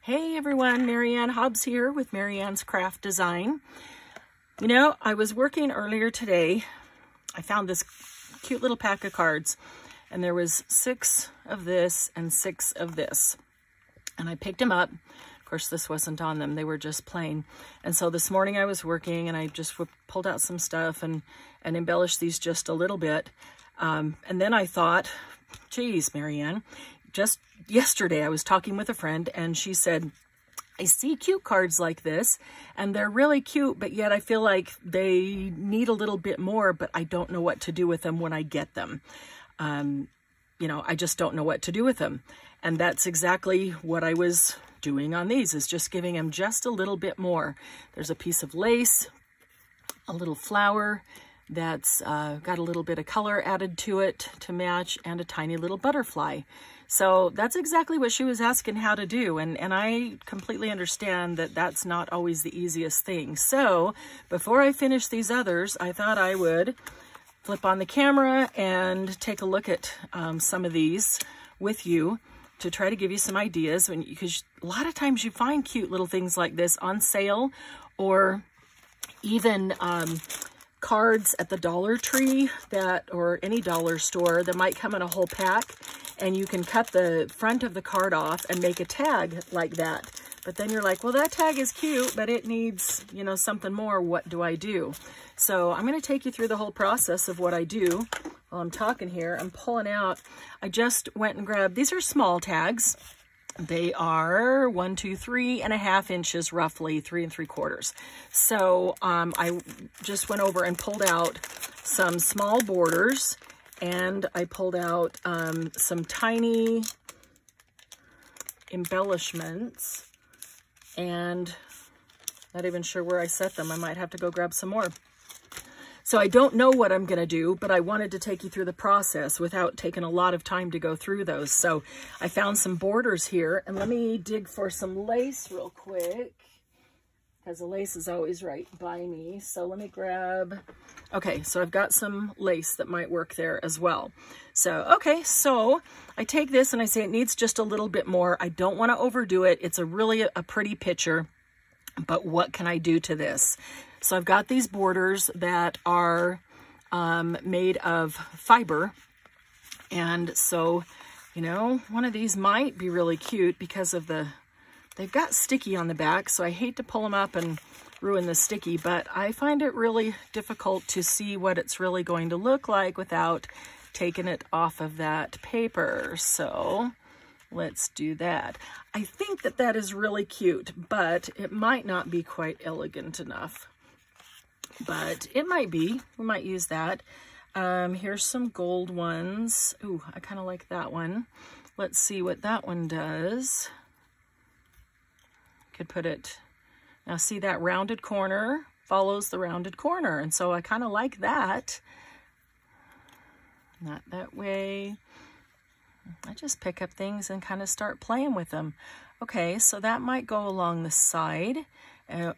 Hey everyone, Marianne Hobbs here with Marianne's Craft Design. You know, I was working earlier today. I found this cute little pack of cards and there was 6 of this and 6 of this. And I picked them up. Of course, this wasn't on them. They were just plain. And so this morning I was working and I just pulled out some stuff and embellished these just a little bit. And then I thought, geez, Marianne, just yesterday I was talking with a friend and she said, I see cute cards like this and they're really cute, but yet I feel like they need a little bit more, but I don't know what to do with them when I get them. You know, I just don't know what to do with them. And that's exactly what I was doing on these, is just giving them just a little bit more. There's a piece of lace, a little flower that's got a little bit of color added to it to match, and a tiny little butterfly. So that's exactly what she was asking how to do. And I completely understand that that's not always the easiest thing. So before I finish these others, I thought I would flip on the camera and take a look at some of these with you to try to give you some ideas. Because a lot of times you find cute little things like this on sale, or even cards at the Dollar Tree or any dollar store that might come in a whole pack, and you can cut the front of the card off and make a tag like that. But then you're like, well, that tag is cute, but it needs, you know, something more. What do I do? So I'm going to take you through the whole process of what I do while I'm talking here. I'm pulling out, I just went and grabbed, these are small tags. They are 1, 2, 3.5 inches, roughly 3 3/4. So I just went over and pulled out some small borders, and I pulled out some tiny embellishments, and not even sure where I set them. I might have to go grab some more. So I don't know what I'm going to do, but I wanted to take you through the process without taking a lot of time to go through those. So I found some borders here, and let me dig for some lace real quick, because the lace is always right by me. So let me grab, okay, so I've got some lace that might work there as well. So, okay, so I take this and I say it needs just a little bit more. I don't want to overdo it. It's really a pretty picture, but what can I do to this? So I've got these borders that are made of fiber. And so, you know, one of these might be really cute because of they've got sticky on the back. So I hate to pull them up and ruin the sticky, but I find it really difficult to see what it's really going to look like without taking it off of that paper. So let's do that. I think that that is really cute, but it might not be quite elegant enough. But it might be. We might use that. Here's some gold ones. Ooh, I kind of like that one. Let's see what that one does. Could put it, now see that rounded corner follows the rounded corner. And so I kind of like that. Not that way. I just pick up things and kind of start playing with them. Okay, so that might go along the side.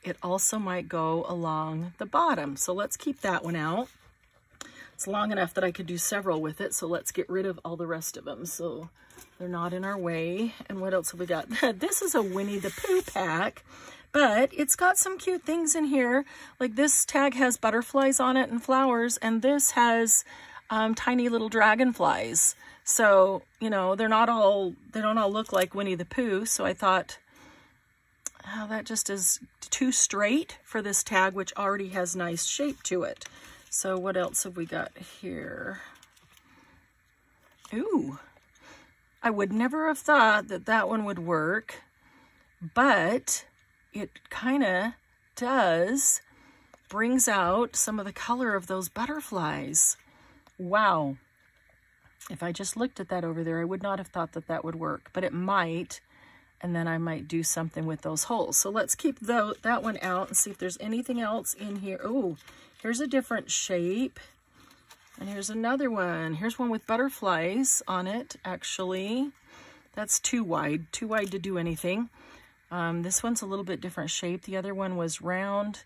It also might go along the bottom. So let's keep that one out. It's long enough that I could do several with it. So let's get rid of all the rest of them so they're not in our way. And what else have we got? This is a Winnie the Pooh pack, but it's got some cute things in here. Like this tag has butterflies on it and flowers, and this has tiny little dragonflies. So, you know, they don't all look like Winnie the Pooh. So I thought, oh, that just is too straight for this tag, which already has nice shape to it. So what else have we got here? Ooh, I would never have thought that that one would work, but it kind of does, brings out some of the color of those butterflies. Wow. If I just looked at that over there, I would not have thought that that would work, but it might. And then I might do something with those holes. So let's keep that one out and see if there's anything else in here. Oh, here's a different shape. And here's another one. Here's one with butterflies on it, actually. That's too wide to do anything. This one's a little bit different shape. The other one was round.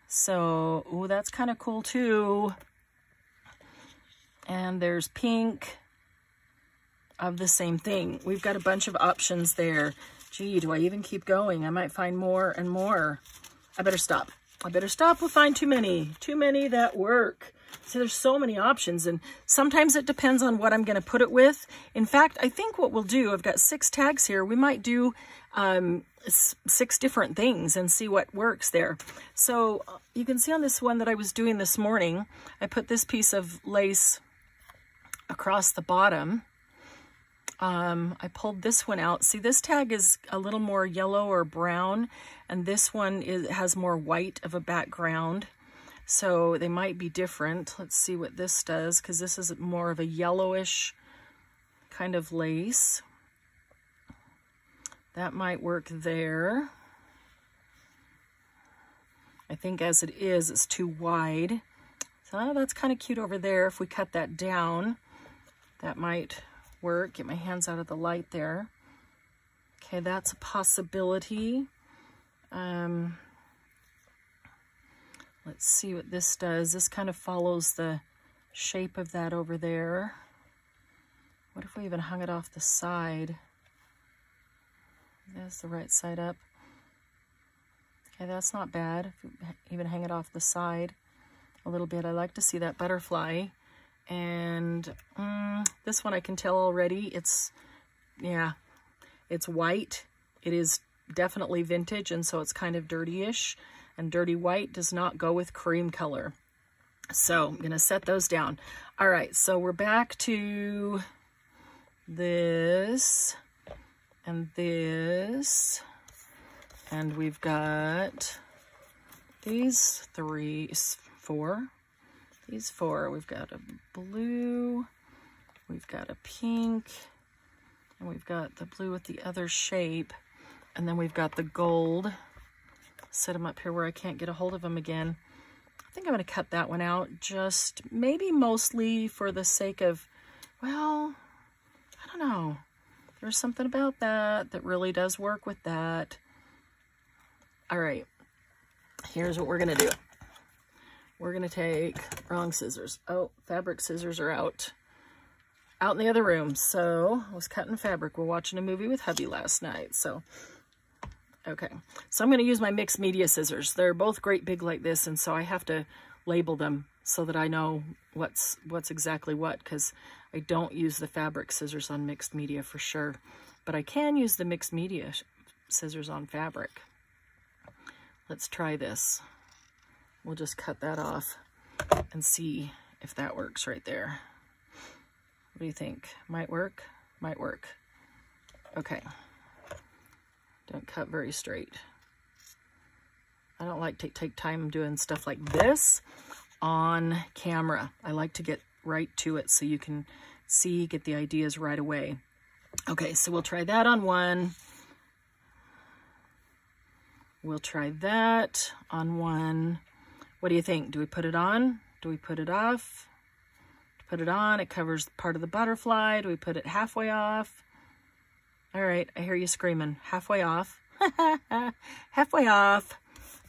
So, oh, that's kind of cool too. And there's pink of the same thing. We've got a bunch of options there Gee, do I even keep going? I might find more and more. I better stop. I better stop. We'll find too many that work. So there's so many options, and sometimes it depends on what I'm going to put it with. In fact, I think what we'll do, I've got 6 tags here. We might do 6 different things and see what works there. So you can see on this one that I was doing this morning, I put this piece of lace across the bottom. I pulled this one out. See, this tag is a little more yellow or brown, and this one has more white of a background. So they might be different. Let's see what this does, because this is more of a yellowish kind of lace. That might work there. I think as it is, it's too wide. So that's kind of cute over there. If we cut that down, that might work. Get my hands out of the light there. Okay, that's a possibility. Let's see what this does. This kind of follows the shape of that over there. What if we even hung it off the side? That's the right side up. Okay, that's not bad. If we even hang it off the side a little bit. I like to see that butterfly. And this one I can tell already. It's white. It is definitely vintage, and so it's kind of dirty-ish. And dirty white does not go with cream color. So I'm going to set those down. All right, so we're back to this and this. And we've got these 4. These 4. We've got a blue, we've got a pink, and we've got the blue with the other shape. And then we've got the gold. Set them up here where I can't get a hold of them again. I think I'm going to cut that one out, just maybe mostly for the sake of, well, I don't know. There's something about that that really does work with that. All right, here's what we're going to do. We're going to take, wrong scissors. Oh, fabric scissors are out in the other room. So I was cutting fabric. We're watching a movie with hubby last night. So okay, so I'm going to use my mixed media scissors. They're both great big like this, and so I have to label them so that I know what's exactly what, because I don't use the fabric scissors on mixed media for sure, but I can use the mixed media scissors on fabric. Let's try this. We'll just cut that off and see if that works right there. What do you think? Might work? Might work. Okay. Don't cut very straight. I don't like to take time doing stuff like this on camera. I like to get right to it so you can see, get the ideas right away. Okay, so we'll try that on one. We'll try that on one. What do you think? Do we put it on? Do we put it off? Put it on. It covers part of the butterfly. Do we put it halfway off? All right, I hear you screaming. Halfway off. Halfway off.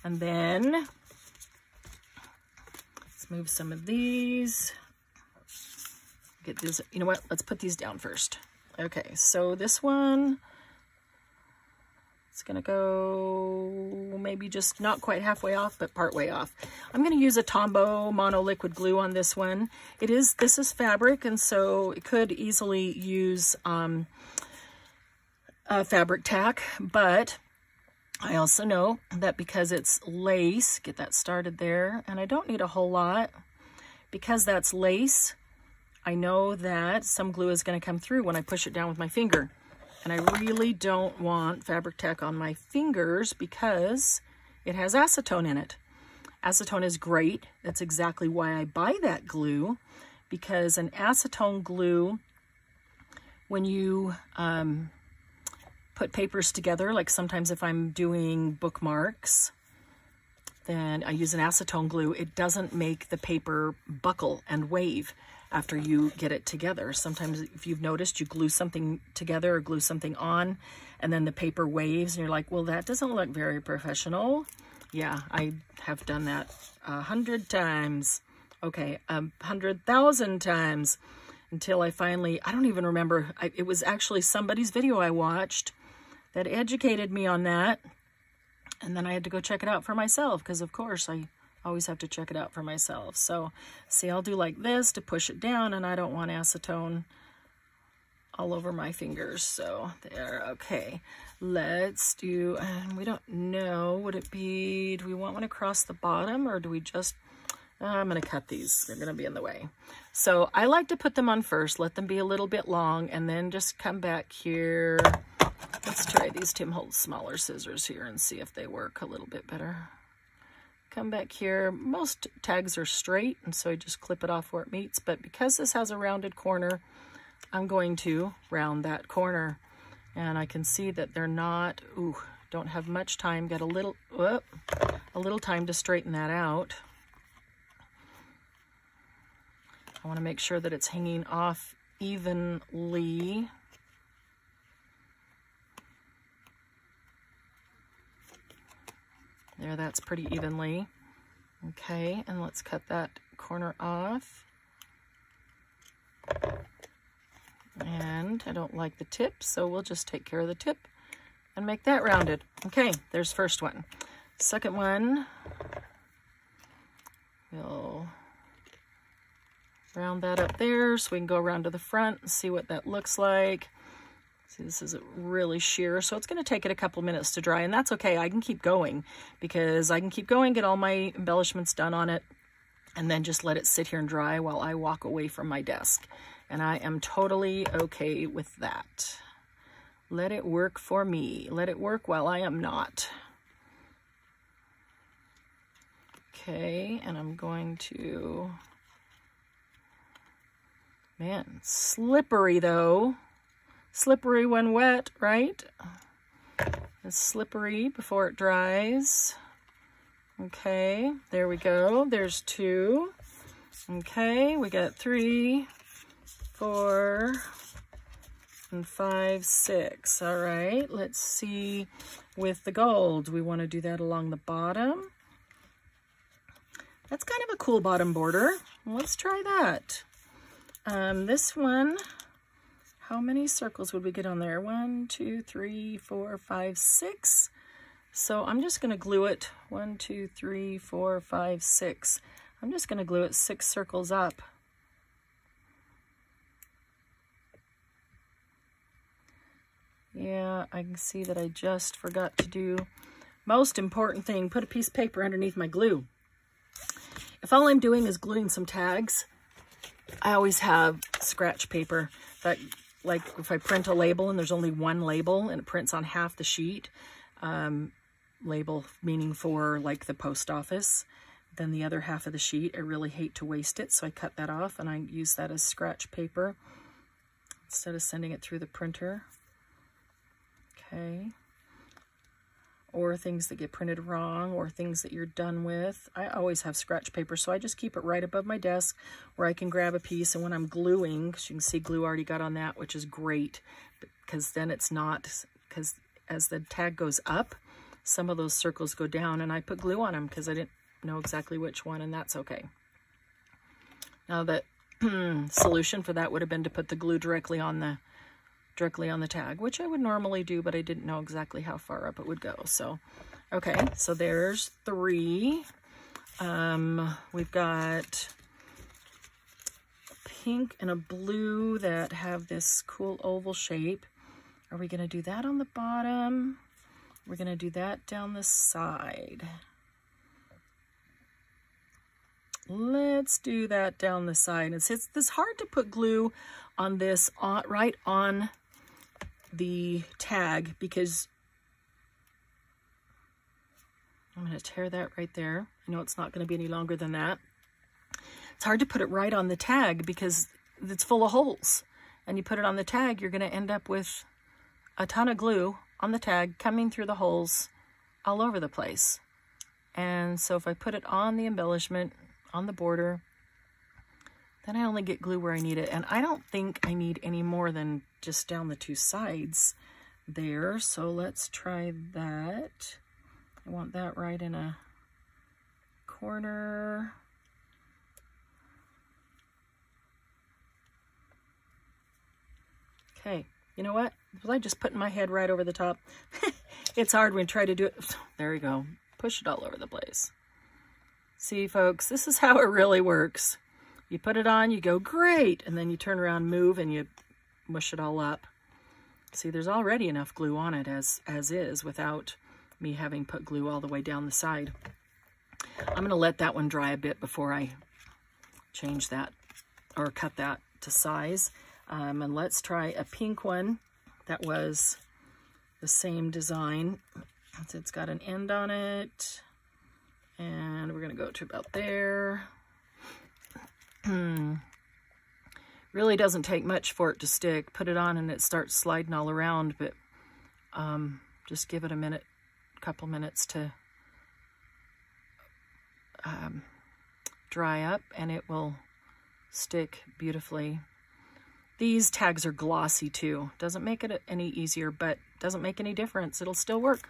And then let's move some of these. Get this. You know what? Let's put these down first. Okay, so this one, it's going to go maybe just not quite halfway off, but part way off. I'm going to use a Tombow mono liquid glue on this one. This is fabric, and so it could easily use fabric tack, but I also know that because it's lace, get that started there, and I don't need a whole lot. Because that's lace, I know that some glue is going to come through when I push it down with my finger. And I really don't want fabric tack on my fingers because it has acetone in it. Acetone is great. That's exactly why I buy that glue, because an acetone glue, when you put papers together, like sometimes if I'm doing bookmarks, then I use an acetone glue. It doesn't make the paper buckle and wave after you get it together. Sometimes if you've noticed, you glue something together or glue something on and then the paper waves and you're like, well, that doesn't look very professional. Yeah, I have done that 100 times. Okay, 100,000 times until I finally, I don't even remember. It was actually somebody's video I watched that educated me on that. And then I had to go check it out for myself because, of course, I always have to check it out for myself. So, see, I'll do like this to push it down, and I don't want acetone all over my fingers. So, there, okay. Let's do, and we don't know, would it be, do we want one across the bottom, or do we just, I'm going to cut these. They're going to be in the way. So, I like to put them on first, let them be a little bit long, and then just come back here. Let's try these Tim Holtz smaller scissors here and see if they work a little bit better. Come back here. Most tags are straight, and so I just clip it off where it meets. But because this has a rounded corner, I'm going to round that corner. And I can see that they're not, don't have much time. Got a little time to straighten that out. I want to make sure that it's hanging off evenly. There, that's pretty evenly. Okay, and let's cut that corner off. And I don't like the tip, so we'll just take care of the tip and make that rounded. Okay, there's first one. Second one, we'll round that up there so we can go around to the front and see what that looks like. See, this is really sheer, so it's going to take it a couple minutes to dry, and that's okay. I can keep going because I can keep going, get all my embellishments done on it, and then just let it sit here and dry while I walk away from my desk. And I am totally okay with that. Let it work for me. Let it work while I am not. Okay, and I'm going to... Man, slippery though. Slippery when wet, right? It's slippery before it dries. Okay, there we go. There's 2. Okay, we got 3, 4, and 5, 6. All right, let's see with the gold. We want to do that along the bottom. That's kind of a cool bottom border. Let's try that. This one, how many circles would we get on there? 1, 2, 3, 4, 5, 6. So I'm just going to glue it 1, 2, 3, 4, 5, 6. I'm just going to glue it 6 circles up. Yeah, I can see that I just forgot to do most important thing, put a piece of paper underneath my glue. If all I'm doing is gluing some tags, I always have scratch paper. That, like if I print a label and there's only one label and it prints on half the sheet, label meaning for like the post office, then the other half of the sheet, I really hate to waste it, so I cut that off and I use that as scratch paper instead of sending it through the printer. Okay. Or things that get printed wrong, or things that you're done with. I always have scratch paper, so I just keep it right above my desk where I can grab a piece, and when I'm gluing, because you can see glue already got on that, which is great, because then it's not, because as the tag goes up, some of those circles go down, and I put glue on them because I didn't know exactly which one, and that's okay. Now the solution for that would have been to put the glue directly on the tag, which I would normally do, but I didn't know exactly how far up it would go. So, okay, so there's 3. We've got a pink and a blue that have this cool oval shape. Are we gonna do that on the bottom? We're gonna do that down the side. Let's do that down the side. It's hard to put glue on this right on the tag because I'm going to tear that right there. I know it's not going to be any longer than that. It's hard to put it right on the tag because it's full of holes. And you put it on the tag, you're going to end up with a ton of glue on the tag coming through the holes all over the place. And so if I put it on the embellishment, on the border, then I only get glue where I need it. And I don't think I need any more than just down the 2 sides there. So let's try that. I want that right in a corner. Okay, You know what? Was I just putting my head right over the top? It's hard when you try to do it. There we go. Push it all over the place. See, folks, this is how it really works. You put it on, you go, great, and then you turn around, move, and you mush it all up. See, there's already enough glue on it as is without me having put glue all the way down the side. I'm going to let that one dry a bit before I change that or cut that to size. And let's try a pink one that was the same design. It's got an end on it, and we're going to go to about there. Really doesn't take much for it to stick. Put it on and it starts sliding all around, but just give it a couple minutes to dry up and it will stick beautifully. These tags are glossy too. Doesn't make it any easier, but doesn't make any difference. It'll still work.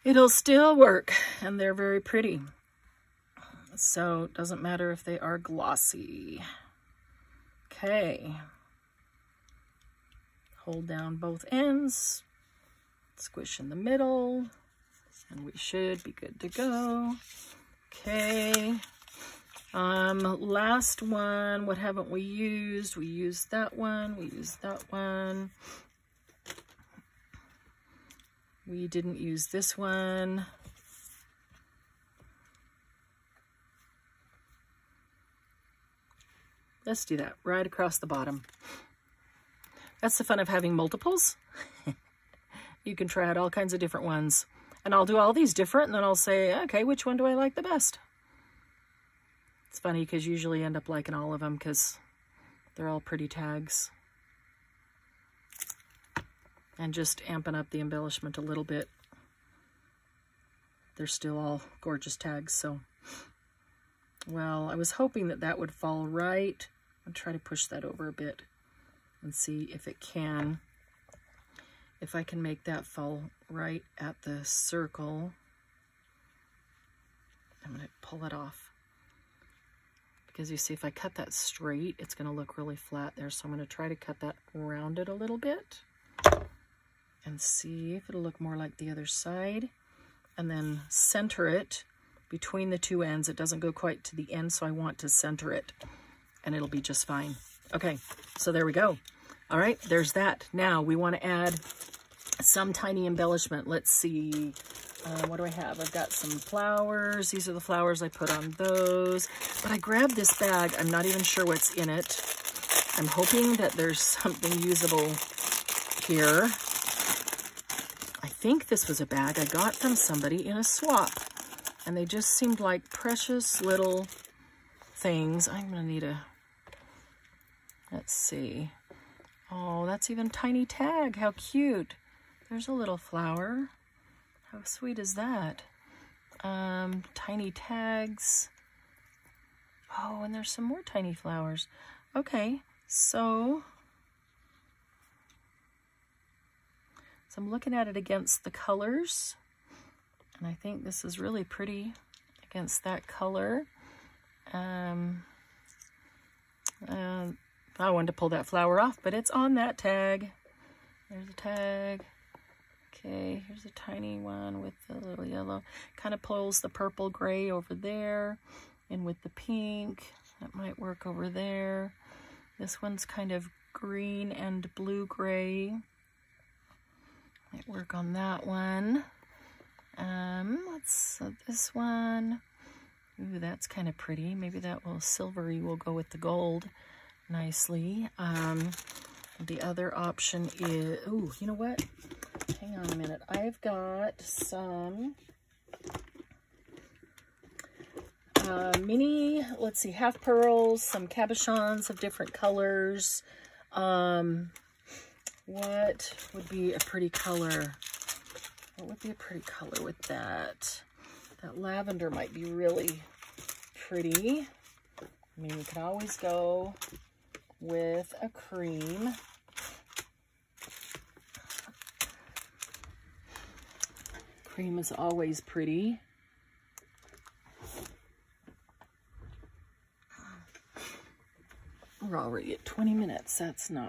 It'll still work, and they're very pretty. So it doesn't matter if they are glossy. Okay. Hold down both ends, squish in the middle, and we should be good to go. Okay. Last one, what haven't we used? We used that one, we used that one. We didn't use this one. Let's do that right across the bottom. That's the fun of having multiples. You can try out all kinds of different ones. And I'll do all these different, and then I'll say, okay, which one do I like the best? It's funny because you usually end up liking all of them because they're all pretty tags. And just amping up the embellishment a little bit. They're still all gorgeous tags, so. Well, I was hoping that that would fall right. I'll try to push that over a bit and see if it can. If I can make that fall right at the circle. I'm going to pull it off. Because you see, if I cut that straight, it's going to look really flat there. So I'm going to try to cut that around it a little bit. And see if it'll look more like the other side. And then center it between the two ends. It doesn't go quite to the end, so I want to center it. And it'll be just fine. Okay, so there we go. All right, there's that. Now we want to add some tiny embellishment. Let's see. What do I have? I've got some flowers. These are the flowers I put on those. But I grabbed this bag. I'm not even sure what's in it. I'm hoping that there's something usable here. I think this was a bag I got from somebody in a swap. And they just seemed like precious little things. I'm going to need a... Let's see. Oh, that's even tiny tag. How cute. There's a little flower. How sweet is that? Tiny tags. Oh, and there's some more tiny flowers. Okay, so I'm looking at it against the colors. And I think this is really pretty against that color. I wanted to pull that flower off, but it's on that tag. There's a tag. Okay, here's a tiny one with the little yellow. Kind of pulls the purple gray over there. And with the pink, that might work over there. This one's kind of green and blue gray. Might work on that one. This one. Ooh, that's kind of pretty. Maybe that will silvery will go with the gold nicely. The other option is, ooh, you know what? Hang on a minute. I've got some mini, let's see, half pearls, some cabochons of different colors. What would be a pretty color? What would be a pretty color with that? That lavender might be really pretty. I mean, we could always go with a cream. Cream is always pretty. We're already at 20 minutes. That's not